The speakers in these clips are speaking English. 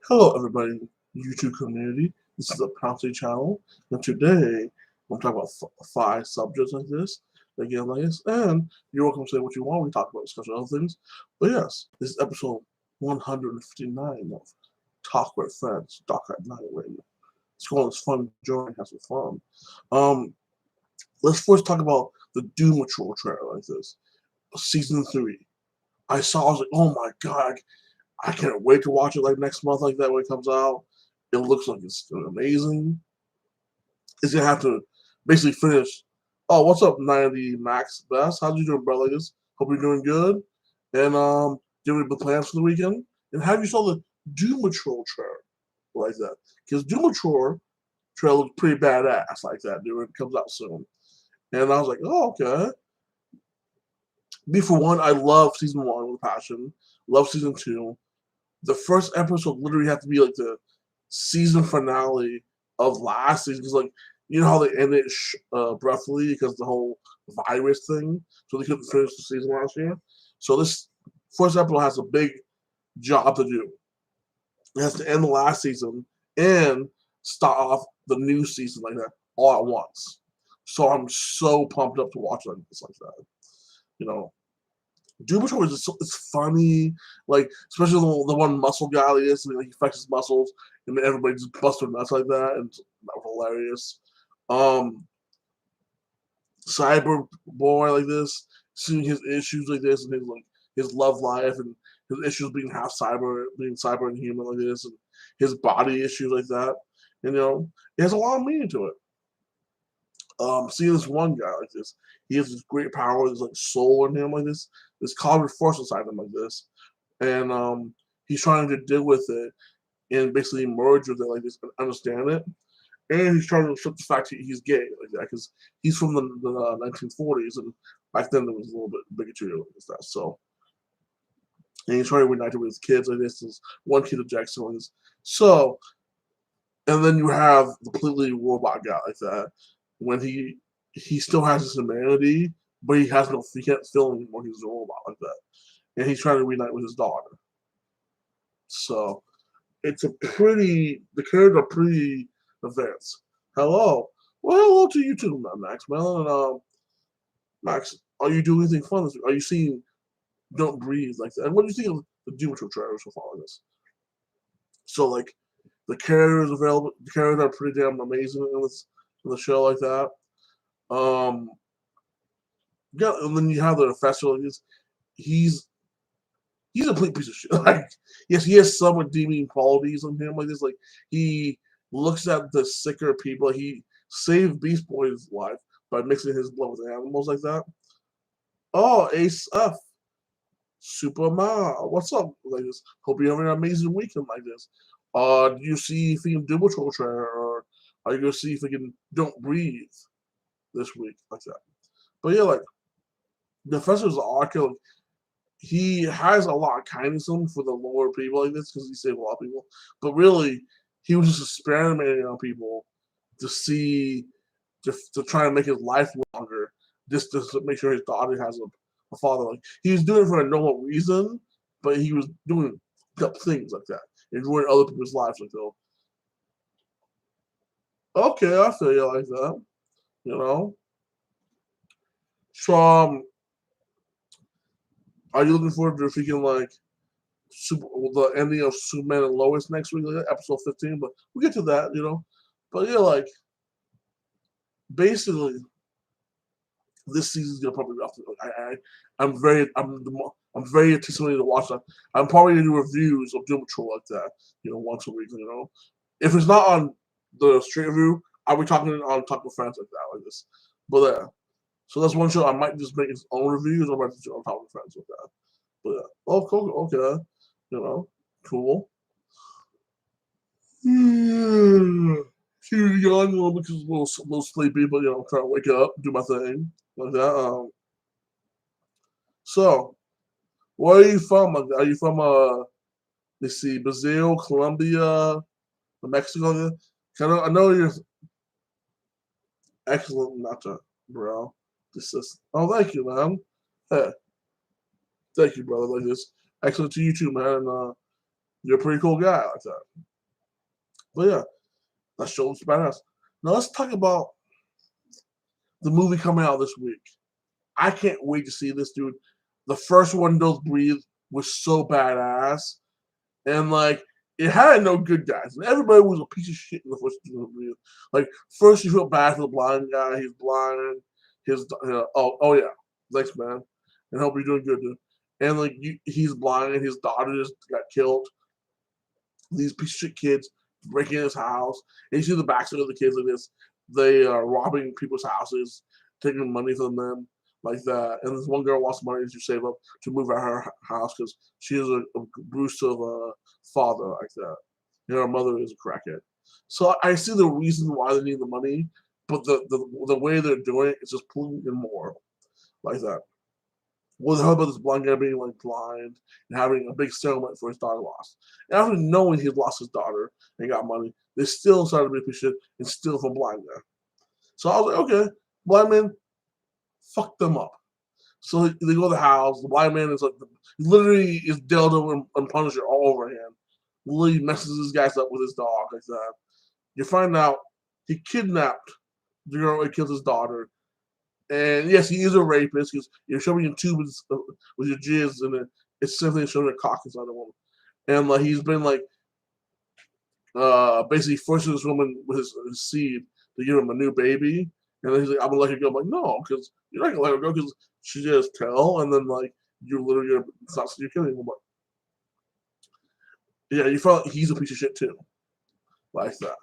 Hello, everybody, YouTube community. This is the Pouncy channel, and today I'm talking about 5 subjects like this, again like this, and you're welcome to say what you want. We talk about discuss other things, but yes, this is episode 159 of Talk with Friends, Talk at Night Radio. It's called this fun journey, have some fun. Um, let's first talk about the Doom Patrol trailer like this, season 3. I was like, oh my god, I can't wait to watch it like next month like that when it comes out. It looks like it's amazing. It's gonna have to basically finish. Oh, what's up, 90 Max Best? How's you doing, brother? Hope you're doing good. And do you have any plans for the weekend? And have you saw the Doom Patrol trailer like that? Because Doom Patrol trailer looks pretty badass like that, dude. It comes out soon. And I was like, oh, okay. Me for one, I love season 1 with passion. Love season 2. The first episode literally had to be like the season finale of last season because, like, you know how they ended breathly because the whole virus thing, so they couldn't finish the season last year. So this first episode has a big job to do. It has to end the last season and start off the new season like that all at once. So I'm so pumped up to watch like this like that. You know, Doom Patrol is just, it's funny, like especially the one muscle guy like this, like, he flexes his muscles and everybody just busts their nuts like that, and that was hilarious. Cyber boy like this, seeing his issues like this, and his love life and his issues being half cyber, being cyber and human like this, and his body issues like that. You know, it has a lot of meaning to it. Seeing this one guy like this, he has this great power, there's like soul in him like this cosmic force inside him like this, and he's trying to deal with it and basically merge with it like this and understand it, and he's trying to accept the fact that he's gay like that because he's from the 1940s and back then there was a little bit bigotry and stuff. So, and he's trying to reunite with his kids like this. There's one kid of Jackson like this. So, and then you have the completely robot guy like that when he still has his humanity, but he can't feel anymore. He's a robot like that, and he's trying to reunite with his daughter. So it's the characters are pretty advanced. Hello, well, hello to you too, Max Mellon. And Max, are you doing anything fun this week? Are you seeing Don't Breathe like that? And what do you think of the Doom Patrol trailer so far on this? So like the characters available, the characters are pretty damn amazing in the show like that. Um, yeah, and then you have the professor. Like he's he's a complete piece of shit. Like, yes, he has some redeeming qualities on him. Like this, like he looks at the sicker people. He saved Beast Boy's life by mixing his blood with animals like that. Oh, Ace F, Superman, what's up? Like this. Hope you have an amazing weekend like this. Do you see if you can do Patrol trailer, or are you gonna see if you can Don't Breathe this week like that? But yeah, like the Professor's arc, like, he has a lot of kindness in him for the lower people like this because he saved a lot of people. But really, he was just experimenting on people to see, to try and make his life longer, just to make sure his daughter has a father. Like he was doing it for a normal reason, but he was doing things like that and ruining other people's lives. Like, oh, okay, I feel you like that, you know. So, are you looking forward to freaking like the ending of Superman and Lois next week, like episode 15? But we'll get to that, you know. But yeah, like basically, this season's gonna probably be off. I'm very anticipated to watch that. I'm probably gonna do reviews of Doom Patrol like that, you know, once a week, you know. If it's not on the straight review, I'll be talking on Talk with Friends like that, like this. But so that's one show I might just make its own reviews, or I might just do on Talk with Friends with that. But oh, cool, okay, you know, cool. Too young, a little because a little sleepy, but you know, I'm trying to wake up, do my thing like that. So where are you from? Are you from let's see, Brazil, Colombia, Mexico? I know you're excellent, not to, bro. This is thank you, man. Hey, thank you, brother. Like this, excellent to you too, man. You're a pretty cool guy like that. But yeah, that show looks badass. Now let's talk about the movie coming out this week. I can't wait to see this, dude. The first one, Don't Breathe, was so badass. And like it had no good guys, and everybody was a piece of shit in the first movie. Like first, you feel bad for the blind guy. He's blind. His oh yeah, thanks man, and hope you're doing good, dude. And like he's blind, and his daughter just got killed. These piece of shit kids breaking his house, and you see the backstory of the kids like this. They are robbing people's houses, taking money from them like that. And this one girl wants money to save up to move out her house because she has a abusive father like that. And her mother is a crackhead. So I see the reason why they need the money, but the way they're doing it is just pulling in more like that. Well, how about this blind guy being like blind and having a big settlement for his daughter lost? And after knowing he lost his daughter and got money, they still decided to be a piece of shit and steal from blind guy. So I was like, okay, blind man, fuck them up. So they go to the house. The blind man is like, literally is Dildo and Punisher all over him. Literally messes these guys up with his dog like that. You find out he kidnapped the girl and killed his daughter. And yes, he is a rapist because you're showing him tubes with your jizz and it's simply showing a cock inside a woman. And like he's been like basically forcing this woman with his seed to give him a new baby. And then he's like, I'm gonna let her go. I'm like, no, because you're not gonna let her go because she just tell, and then like you're literally gonna stop you're killing him. But yeah, you felt like he's a piece of shit too, like that.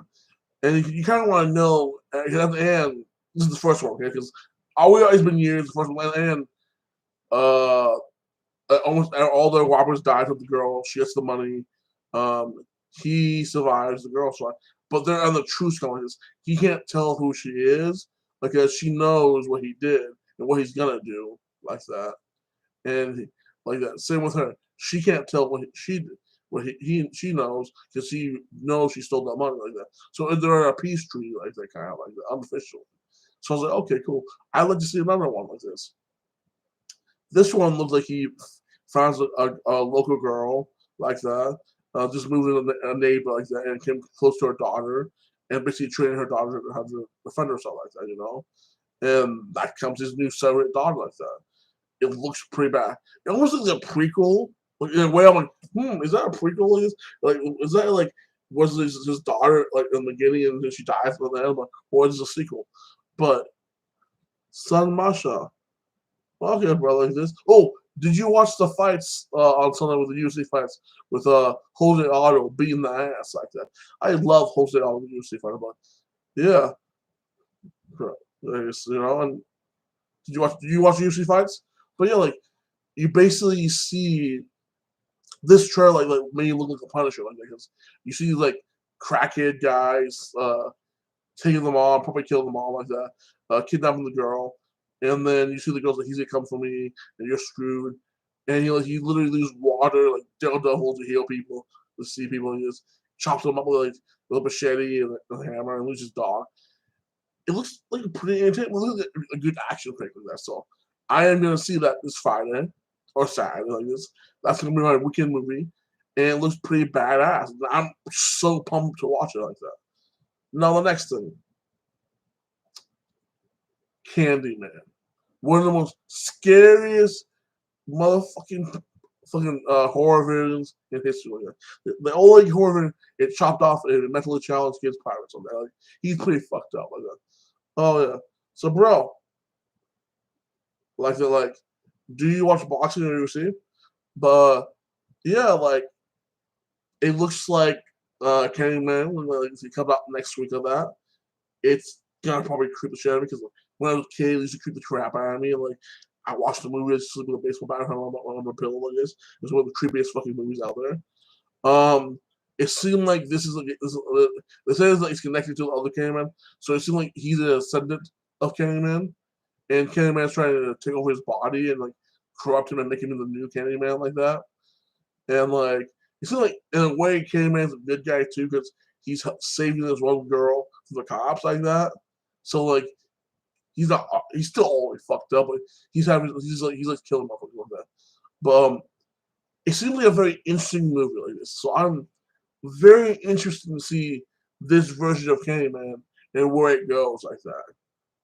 And you kind of want to know at the end. This is the first one, okay? Because always been years. The first one, and uh, almost all the robbers died with the girl. She gets the money. He survives. The girl survives. But they're on the truth telling us he can't tell who she is because she knows what he did and what he's gonna do, like that. And like that. Same with her. She can't tell what she did. What she knows because she knows she stole that money like that. So they're a peace treaty like that, kind of like that, unofficial. So I was like, okay, cool. I'd like to see another one like this. This one looks like he finds a local girl like that, just moving a neighbor like that, and came close to her daughter, and basically training her daughter how to defend herself like that, you know. And that comes his new separate daughter like that. It looks pretty bad. It almost looks like a prequel. Like, in a way, I'm like, is that a prequel? Like, is that like was his daughter like in the beginning and then she dies from the end? Like, or is it a sequel? But Son Masha. Okay, brother, like this. Oh, did you watch the fights on Sunday with the UFC fights with Jose Aldo beating the ass like that? I love Jose Aldo UFC fight, but yeah, you know. And did you watch UFC fights? But yeah, like you basically see this trailer like made you look like a Punisher, like because you see like crackhead guys taking them on, probably kill them all like that, kidnapping the girl, and then you see the girls like he's gonna come for me, and you're screwed, and he literally loses water like Daredevil to heal people, to see people, and he just chops them up with a machete and a hammer and loses his dog. It looks like a pretty intense, a good action pick like that. So I am gonna see that this Friday or Saturday like this. That's gonna be my weekend movie, and it looks pretty badass. I'm so pumped to watch it like that. Now the next thing, Candyman, one of the most scariest motherfucking fucking horror villains in history. The only horror villain it chopped off a mentally challenged kids pirates on that. Like, he's pretty fucked up like that. Oh yeah. So bro, like, do you watch boxing or UFC? But yeah, like it looks like Candyman when it comes out next week of that. It's gonna probably creep the shit out of me because when I was a kid, it used to creep the crap out of me. Like I watched the movie, sleep with a baseball bat on my pillow like this. It's one of the creepiest fucking movies out there. It seemed like this is like they say it's connected to the other Candyman, so it seemed like he's a descendant of Candyman, and Candyman's trying to take over his body and like corrupt him and make him into the new Candyman like that. And like it seems like in a way Candyman's a good guy too because he's saving this one girl from the cops like that. So like he's not he's still always fucked up, but he's like killing motherfuckers like that. But it seems like a very interesting movie like this. So I'm very interested to see this version of Candyman and where it goes like that.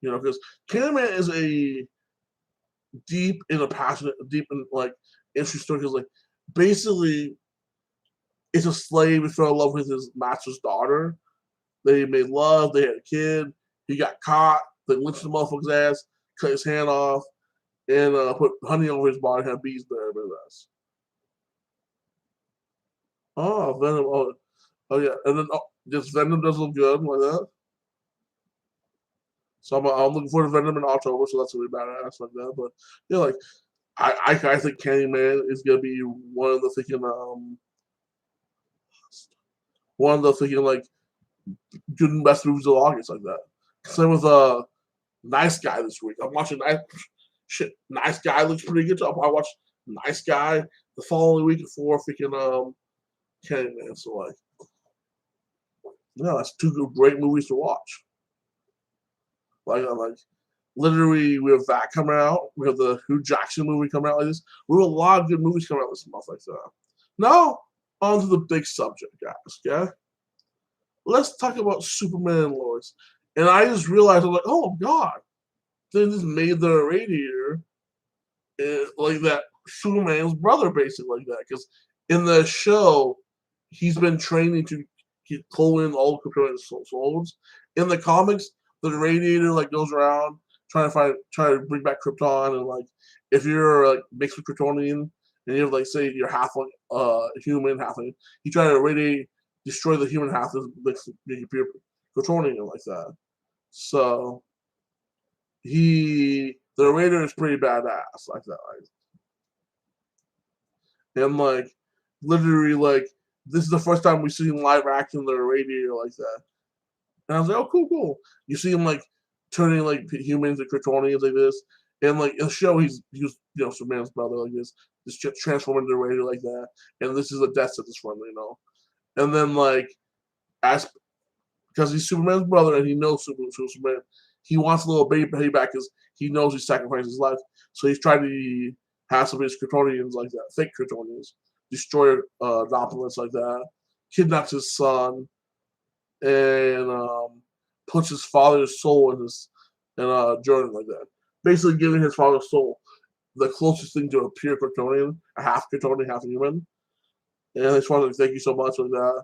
Because Candyman is a deep in a passionate, deep in like interesting story. Because like basically, it's a slave who fell in love with his master's daughter. They made love. They had a kid. He got caught. They lynched the motherfucker's ass, cut his hand off, and put honey over his body. Had bees there with us. Oh, Venom. Oh yeah. And then just Venom does look good like that. So I'm looking forward to Venom in October. So that's gonna be badass like that. But yeah, like I think Candyman is gonna be one of the thinking like good and best movies of August like that. Same with Nice Guy this week. I'm watching Nice Guy looks pretty good. I watched Nice Guy the following week before freaking Candyman. So like, yeah, that's two great movies to watch. Like literally, we have that coming out. We have the Hugh Jackson movie coming out like this. We have a lot of good movies coming out this month like that. Now, on to the big subject, guys. Okay, let's talk about Superman and Lois. And I just realized, I'm like, oh god, they just made the Radiator like that Superman's brother, basically like that. Because in the show, he's been training to pull in all the Kryptonian souls. In the comics, the Radiator like goes around trying to bring back Krypton, and like if you're like mixed with Kryptonian and you have like say you're half like human, half like you try to radiate destroy the human half to make pure Kryptonian like that. So the Raider is pretty badass like that. And like literally like this is the first time we've seen live action the Radiator like that. And I was like, oh cool. You see him like turning like humans into Kryptonians like this. And like in the show he was Superman's brother like this. Just transforming into the Raider like that. And this is a death sentence for him. And then like as because he's Superman's brother and he knows Superman, he wants a little baby back because he knows he sacrificed his life. So he's trying to have some of his Kryptonians like that, fake Kryptonians, destroy Nopolis like that, kidnaps his son, and puts his father's soul in a journey like that. Basically giving his father's soul the closest thing to a pure Kryptonian, a half Kryptonian, half human. And his father like, thank you so much like that.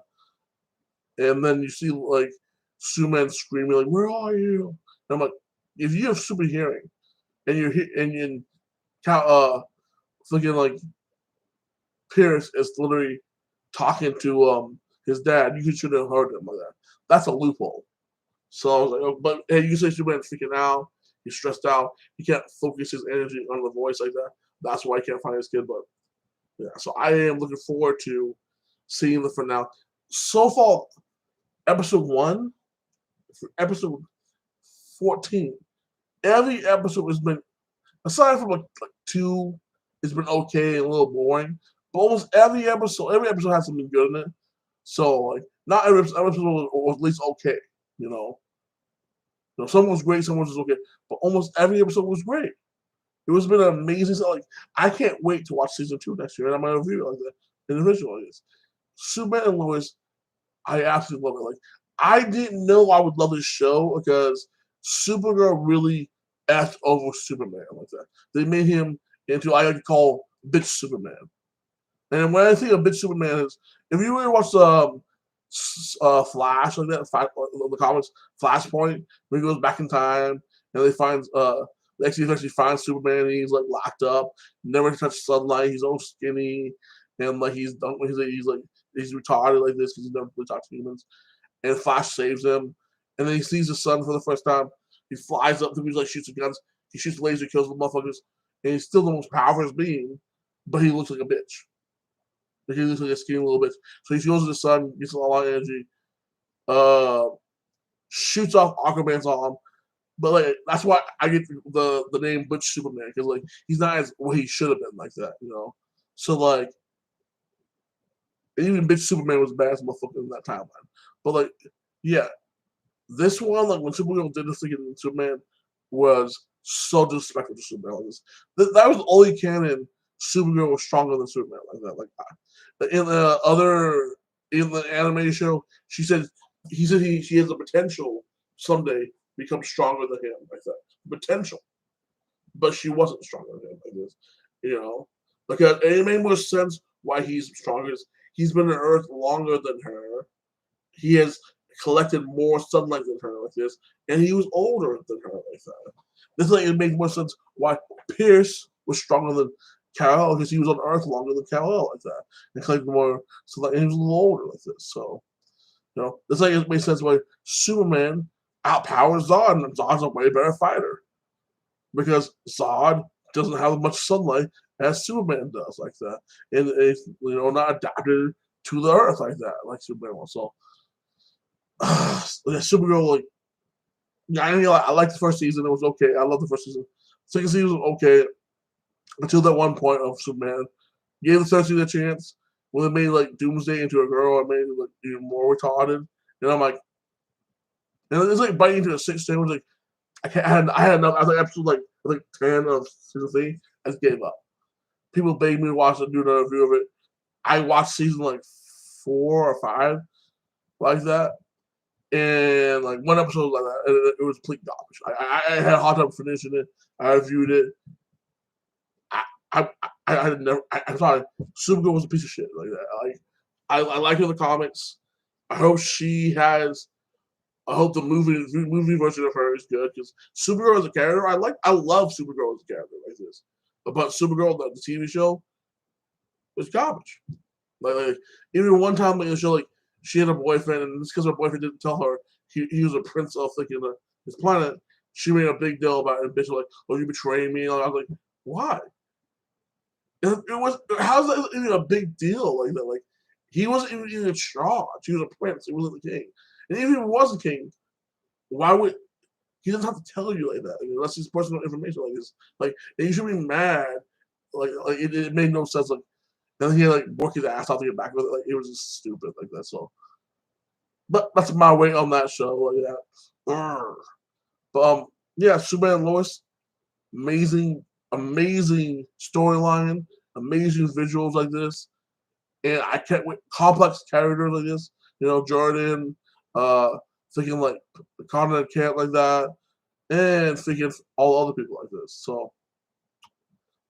And then you see like Superman screaming like, "Where are you?" And I'm like, if you have super hearing and you're thinking like Pierce is literally talking to his dad, you should have heard him like that. That's a loophole. So I was like, oh, but hey, you can say Superman's freaking out, he's stressed out, he can't focus his energy on the voice like that. That's why he can't find his kid. But yeah, so I am looking forward to seeing the finale. So far, episode 1 for episode 14, every episode has been, aside from like 2, it's been okay and a little boring. But almost every episode has something good in it. So like, not every episode was at least okay. Some was great, some was just okay. But almost every episode was great. It was been an amazing. So, like, I can't wait to watch season 2 next year, and I'm gonna review it like that individually. Superman and Lois, I absolutely love it. Like, I didn't know I would love this show because Supergirl really effed over Superman like that. They made him into I like to call bitch Superman. And when I think of bitch Superman is, if you ever watch Flash like that, the comics Flashpoint, when he goes back in time and they find they actually find Superman and he's like locked up, never touched sunlight, he's all skinny, and like he's retarded like this because he's never really talked to humans. And Flash saves him, and then he sees the sun for the first time. He flies up to him, he's like shoots the guns, he shoots laser, kills the motherfuckers, and he's still the most powerful being, but he looks like a bitch. Like he looks like a skinny little bitch. So he goes to the sun, gets a lot of energy, shoots off Aquaman's arm. But like that's why I get the name Butch Superman, because like he's not as what he should have been like that. So like even Bitch Superman was bad as motherfucker in that timeline. But like, yeah, this one, like when Superman did this thing in Superman was so disrespectful to Superman. That was the only canon Supergirl was stronger than Superman like that. Like in the anime show, he said she has the potential someday become stronger than him like that. Potential, but she wasn't stronger than him like this. You know, because it made more sense why he's stronger. He's been on Earth longer than her. He has collected more sunlight than her like this, and he was older than her like that. This like it makes more sense why Pierce was stronger than Kal because he was on Earth longer than Kal like that, and collected more sunlight, and he was a little older like this. So this like it makes sense why Superman outpowers Zod, and Zod's a way better fighter because Zod doesn't have as much sunlight as Superman does like that, and it's not adapted to the Earth like that like Superman was. So Supergirl, like, I liked the first season. It was okay. I love the first season. Second season was okay until that one point of Superman. Gave the third season a chance when they made like Doomsday into a girl. It made it like even more retarded. And I'm like, and it's like biting into a sixth stage. Like I can't. I had enough. I was like episode like 10 of season 3. I just gave up. People begged me to watch and do another review of it. I watched season like 4 or 5 like that. And like one episode like that, it was complete garbage. I had a hard time finishing it. I reviewed it. I never. I'm sorry. Supergirl was a piece of shit like that. Like I like her in the comics. I hope she has. I hope the movie version of her is good because Supergirl as a character, I love Supergirl as a character like this. But Supergirl, the TV show, was garbage. Like even one time in the show, like she had a boyfriend, and it's because her boyfriend didn't tell her he was a prince of his planet. She made a big deal about it, and bitch like, "Oh, you betraying me?" And I was like, "Why?" It was how's that even a big deal like that? Like he wasn't even in charge. He was a prince. He wasn't the king. And even if he was a king, why would he doesn't have to tell you like that? Unless it's personal information like this. Like and you should be mad. Like it made no sense. Like then he like work his ass off to get back with it. Like it was just stupid like that. So, but that's my way on that show like that. But yeah, Superman and Lois, amazing storyline, amazing visuals like this, and I can't wait. Complex characters like this, Jordan, uh, thinking like Connor Kent like that, and thinking all other people like this. So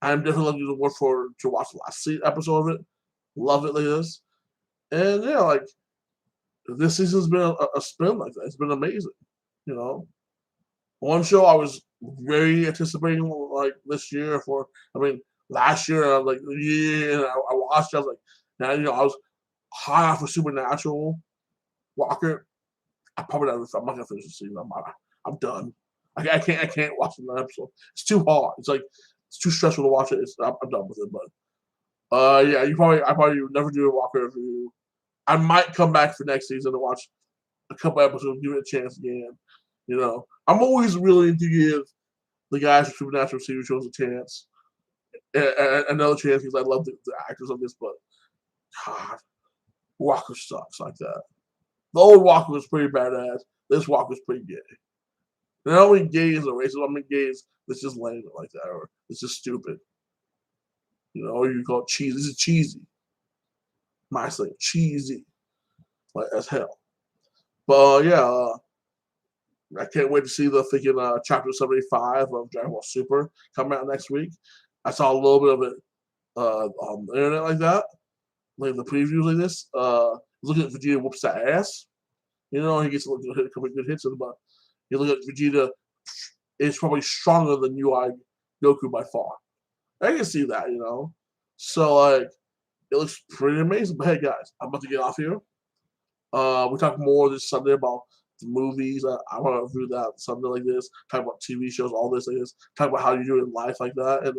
I'm definitely looking forward to watch the last episode of it. Love it like this, and yeah, like this season's been a spin like that. It's been amazing, you know. One show I was very anticipating like this year for. I mean, last year I was like, yeah, I watched. I was like, now I was high off of Supernatural. Walker, I'm not gonna finish the season. I'm done. I can't watch another episode. It's too hard. It's too stressful to watch it. I'm done with it. But yeah, I probably would never do a Walker review. I might come back for next season to watch a couple episodes, give it a chance again. I'm always willing to give the guys from Supernatural TV shows a chance, another chance because I love the actors on this. But God, Walker sucks like that. The old Walker was pretty badass. This Walker's pretty gay. And not only gay is a racist, I mean gay is it's just lame like that, or it's just stupid. Or you call it cheesy. This is cheesy. My saying cheesy, like as hell. But yeah, I can't wait to see the freaking chapter 75 of Dragon Ball Super come out next week. I saw a little bit of it on the internet like that, like the previews like this. Looking at Vegeta whoops that ass. He gets a couple of good hits in it, but you look at Vegeta, it's probably stronger than UI Goku by far. I can see that, So like it looks pretty amazing. But hey guys, I'm about to get off here. We talk more this Sunday about the movies. I want to review that Sunday like this. Talk about TV shows, all this like this. Talk about how you do it in life like that. And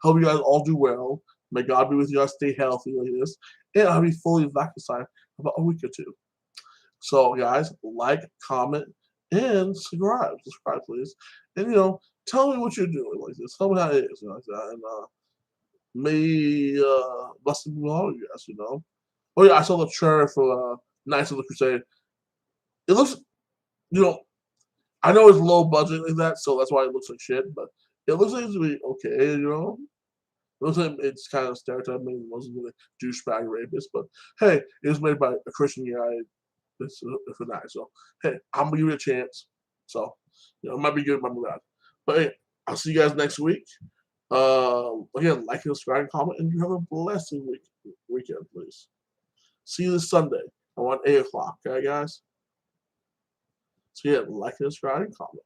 hope you guys all do well. May God be with you guys. Stay healthy like this. And I'll be fully vaccinated in about a week or two. So guys, like, comment, and subscribe. Subscribe, please. And tell me what you're doing like this. Tell me how it is like that. And may bless the all of you guys. Oh yeah, I saw the trailer for Knights of the Crusade. It looks, I know it's low budget like that, so that's why it looks like shit. But it looks like it's gonna be okay. It's kind of stereotyping. It wasn't really douchebag rapist, but hey, it was made by a Christian guy. It's a nice. So hey, I'm gonna give it a chance. So it might be good, it might be bad. But hey, I'll see you guys next week. Again, like and subscribe, comment, and you have a blessed weekend, please. See you this Sunday around 8 o'clock. Okay, guys. So yeah, like and subscribe, and comment.